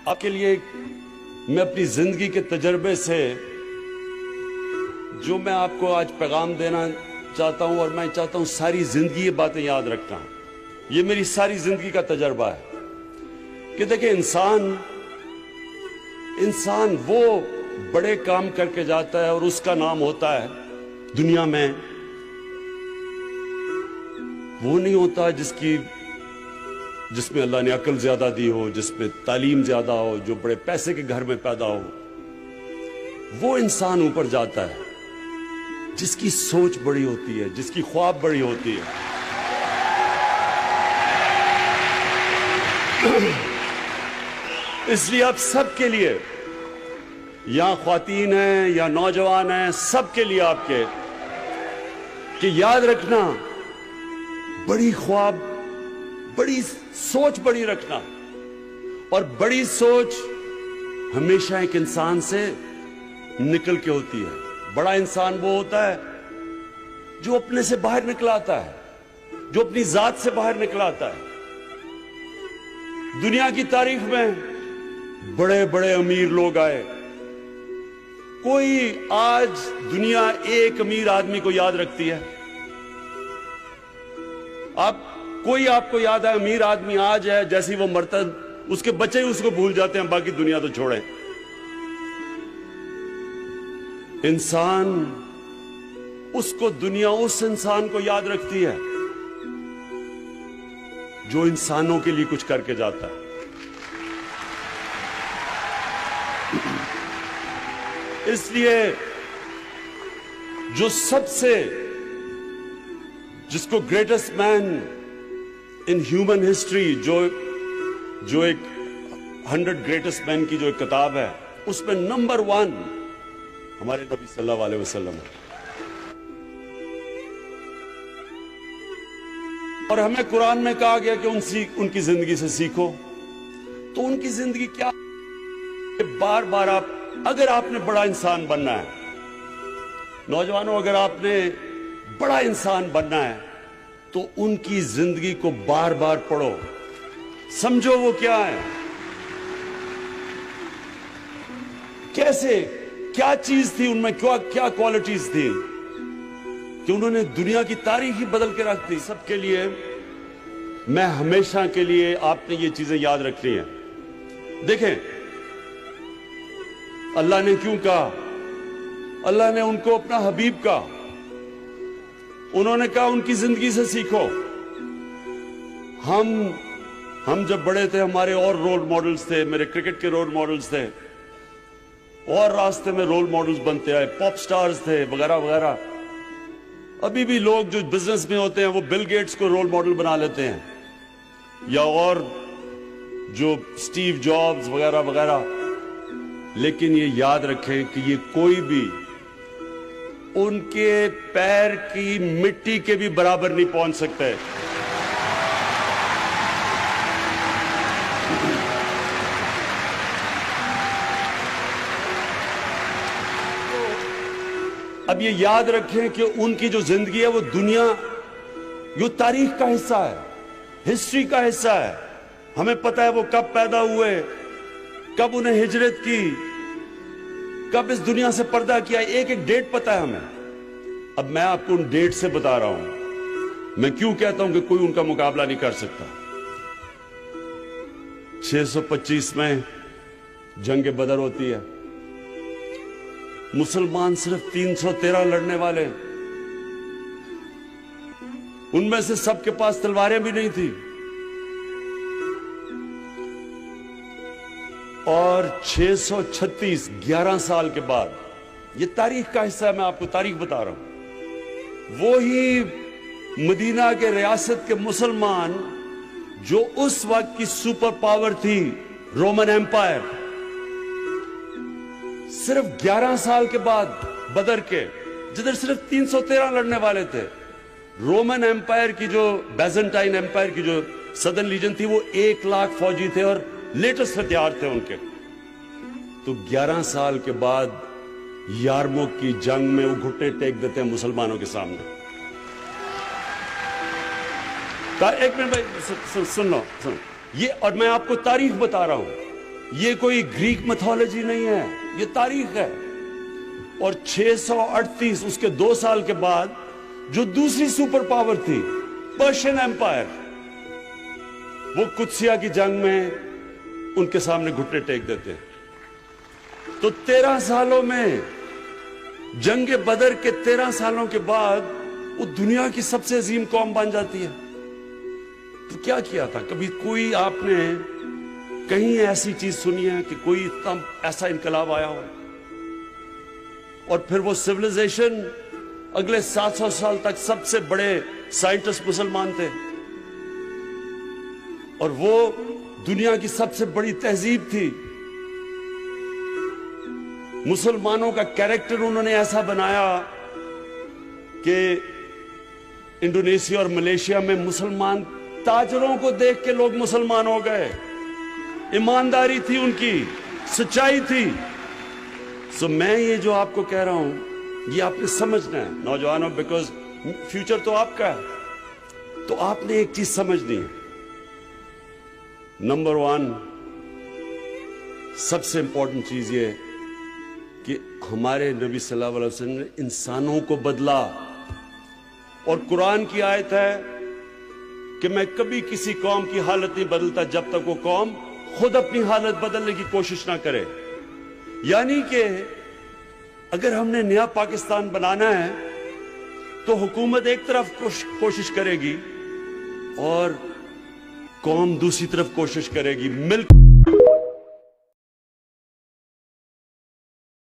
آپ کے لیے میں اپنی زندگی کے تجربے سے جو میں آپ کو آج پیغام دینا چاہتا ہوں، اور میں چاہتا ہوں ساری زندگی یہ باتیں یاد رکھنا. یہ میری ساری زندگی کا تجربہ ہے کہ دیکھیں انسان وہ بڑے کام کر کے جاتا ہے اور اس کا نام ہوتا ہے دنیا میں، وہ نہیں ہوتا جس میں اللہ نے عقل زیادہ دی ہو، جس میں تعلیم زیادہ ہو، جو بڑے پیسے کے گھر میں پیدا ہو. وہ انسان اوپر جاتا ہے جس کی سوچ بڑی ہوتی ہے، جس کی خواب بڑی ہوتی ہے. اس لیے آپ سب کے لیے، یا خواتین ہیں یا نوجوان ہیں، سب کے لیے آپ کے کہ یاد رکھنا، بڑی خواب، بڑی سوچ بڑی رکھنا. اور بڑی سوچ ہمیشہ ایک انسان سے نکل کے ہوتی ہے. بڑا انسان وہ ہوتا ہے جو اپنے سے باہر نکل آتا ہے، جو اپنی ذات سے باہر نکل آتا ہے. دنیا کی تاریخ میں بڑے بڑے امیر لوگ آئے. کوئی آج دنیا ایک امیر آدمی کو یاد رکھتی ہے؟ کوئی آپ کو یاد ہے امیر آدمی آج ہے، جیسی وہ مرتا اس کے بچے ہی اس کو بھول جاتے ہیں، باقی دنیا تو چھوڑیں. انسان دنیا اس انسان کو یاد رکھتی ہے جو انسانوں کے لیے کچھ کر کے جاتا ہے. اس لیے جس کو greatest man in human history, جو ایک 100 گریٹسٹ مین کی جو ایک کتاب ہے، اس میں نمبر 1 ہمارے نبی صلی اللہ علیہ وسلم ہے. اور ہمیں قرآن میں کہا گیا کہ ان کی زندگی سے سیکھو. تو ان کی زندگی کیا؟ بار بار اگر آپ نے بڑا انسان بننا ہے، نوجوانوں، اگر آپ نے بڑا انسان بننا ہے تو ان کی زندگی کو بار بار پڑھو، سمجھو وہ کیا ہے، کیسے، کیا چیز تھی ان میں، کیا کوالٹیز تھی کہ انہوں نے دنیا کی تاریخ ہی بدل کے رکھ دی. سب کے لیے میں ہمیشہ کے لیے آپ نے یہ چیزیں یاد رکھنی ہیں. دیکھیں اللہ نے کیوں کہا؟ اللہ نے ان کو اپنا حبیب کہا. انہوں نے کہا ان کی زندگی سے سیکھو. ہم جب بڑے تھے ہمارے اور رول ماڈلز تھے، میرے کرکٹ کے رول ماڈلز تھے، اور راستے میں رول ماڈلز بنتے آئے، پاپ سٹارز تھے وغیرہ وغیرہ. ابھی بھی لوگ جو بزنس میں ہوتے ہیں وہ بل گیٹس کو رول ماڈل بنا لیتے ہیں، یا اور جو سٹیو جابز وغیرہ وغیرہ. لیکن یہ یاد رکھیں کہ یہ کوئی بھی ان کے پیر کی مٹی کے بھی برابر نہیں پہنچ سکتے. اب یہ یاد رکھیں کہ ان کی جو زندگی ہے وہ دنیا، یہ تاریخ کا حصہ ہے، ہسٹری کا حصہ ہے. ہمیں پتہ ہے وہ کب پیدا ہوئے، کب انہیں ہجرت کی، کب اس دنیا سے پردہ کیا، ایک ایک ڈیٹ پتہ ہے ہمیں. اب میں آپ کو ان ڈیٹ سے بتا رہا ہوں. میں کیوں کہتا ہوں کہ کوئی ان کا مقابلہ نہیں کر سکتا. 625 میں جنگ بدر ہوتی ہے. مسلمان صرف 313 لڑنے والے، ان میں سے سب کے پاس تلواریں بھی نہیں تھی. اور 636 11 سال کے بعد، یہ تاریخ کا حصہ ہے، میں آپ کو تاریخ بتا رہا ہوں، وہی مدینہ کے ریاست کے مسلمان جو اس وقت کی سپر پاور تھی، رومن ایمپائر، صرف 11 سال کے بعد بدر کے، جدھر صرف 313 لڑنے والے تھے، رومن ایمپائر کی جو بیزنٹائن ایمپائر کی جو سدرن لیجن تھی، وہ 1,00,000 فوجی تھے اور لیٹسٹ ہتھیار تھے ان کے. تو 11 سال کے بعد یارموک کی جنگ میں وہ گھٹنے ٹیک دیتے ہیں مسلمانوں کے سامنے. ایک منٹ بھائی سن لو، یہ، اور میں آپ کو تاریخ بتا رہا ہوں. یہ کوئی گریک میتھولوجی نہیں ہے، یہ تاریخ ہے۔ اور 638 اس کے 2 سال کے بعد جو دوسری سپر پاور تھی پرشین ایمپائر، وہ قدسیہ کی جنگ میں ان کے سامنے گھٹنے ٹیک دیتے ہیں۔ تو 13 سالوں میں جنگ بدر کے 13 سالوں کے بعد وہ دنیا کی سب سے عظیم قوم بن جاتی ہے۔ تو کیا کیا تھا؟ کبھی کوئی آپ نے کہیں ایسی چیز سنی ہے کہ کوئی ایسا انقلاب آیا ہو؟ اور پھر وہ سیولائزیشن اگلے 700 سال تک سب سے بڑے سائنٹسٹ مسلمان تھے، اور وہ دنیا کی سب سے بڑی تہذیب تھی۔ مسلمانوں کا کیریکٹر انہوں نے ایسا بنایا کہ انڈونیشیا اور ملیشیا میں مسلمان تاجروں کو دیکھ کے لوگ مسلمان ہو گئے۔ ایمانداری تھی ان کی، سچائی تھی۔ سو میں یہ جو آپ کو کہہ رہا ہوں یہ آپ نے سمجھنا ہے نوجوانوں، بیکاز فیوچر تو آپ کا ہے۔ تو آپ نے ایک چیز سمجھنی ہے، نمبر 1 سب سے امپورٹنٹ چیز یہ کہ ہمارے نبی صلی اللہ علیہ وسلم نے انسانوں کو بدلا، اور قرآن کی آیت ہے کہ میں کبھی کسی قوم کی حالت نہیں بدلتا جب تک وہ قوم خود اپنی حالت بدلنے کی کوشش نہ کرے۔ یعنی کہ اگر ہم نے نیا پاکستان بنانا ہے تو حکومت ایک طرف کوشش کرے گی اور قوم دوسری طرف کوشش کرے گی، مل